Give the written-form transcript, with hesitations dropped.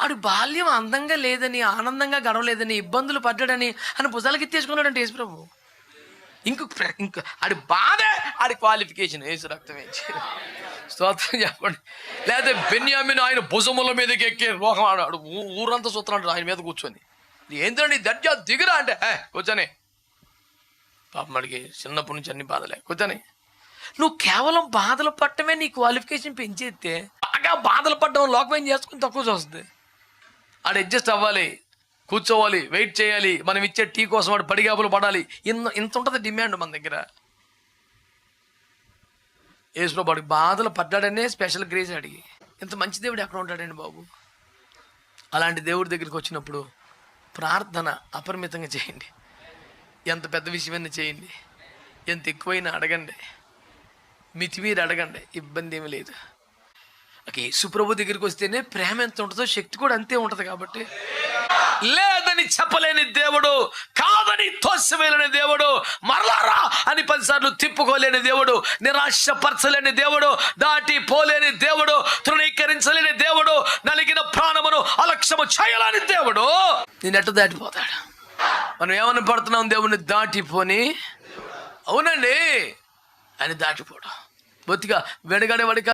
ఆడు బాల్యం అందంగా లేదని, ఆనందంగా గడవలేదని, ఇబ్బందులు పడ్డాడని అని భుజాలకి ఎత్తేసుకున్నాడంటే యేసుప్రభు. ఇంక ఆడి బాధే ఆడి క్వాలిఫికేషన్. యేసు రక్తం వేయించి స్తోత్రం చెప్పండి. లేకపోతే బెన్యామీను ఆయన భుజముల మీదకి ఎక్కి రోగం ఆడాడు, ఊరంతా చూస్తున్నాడు ఆయన మీద కూర్చొని. ఏంటండి దర్జా దిగురా అంటే కూర్చొని, పాపం అడిగి చిన్నప్పటి నుంచి అన్ని బాధలే కూర్చొని. నువ్వు కేవలం బాధలు పట్టమే నీ క్వాలిఫికేషన్ పెంచేస్తే బాగా బాధలు పడ్డం లోకం ఏం చేసుకుని తక్కువ చూస్తుంది. ఆడు అడ్జస్ట్ అవ్వాలి, కూర్చోవాలి, వెయిట్ చేయాలి, మనం ఇచ్చే టీ కోసం వాడు పడిగాపులు పడాలి. ఇంత ఉంటుంది డిమాండ్ మన దగ్గర. యేసులో వాడికి బాధలు పడ్డాడనే స్పెషల్ గ్రేస్ అడిగి. ఇంత మంచి దేవుడు ఎక్కడ ఉంటాడండి బాబు? అలాంటి దేవుడి దగ్గరికి వచ్చినప్పుడు ప్రార్థన అపరిమితంగా చేయండి. ఎంత పెద్ద విషయమైనా చేయండి, ఎంత ఎక్కువైనా అడగండి, మితిమీరి అడగండి, ఇబ్బంది ఏమీ లేదు. యేసు ప్రభు దగ్గరికి వస్తేనే ప్రేమ ఎంత ఉంటుందో శక్తి కూడా అంతే ఉంటుంది. కాబట్టి లేదని చెప్పలేని దేవుడు, కాదని తోసివేయలేని దేవుడు, మరలారా అని 10 సార్లు తిప్పుకోలేని దేవుడు, నిరాశపరచలేని దేవుడు, దాటి పోలేని దేవుడు, తృణీకరించలేని దేవుడు, నలిగిన ప్రాణమును అలక్ష్యము చేయలేని దేవుడు నేనెట్టు దాటిపోతాడు. మనం ఏమని పడుతున్నాం? దేవుని దాటిపోని. అవునండి, అని దాటిపోవడం బొత్తిగా వెడగడే వాడిక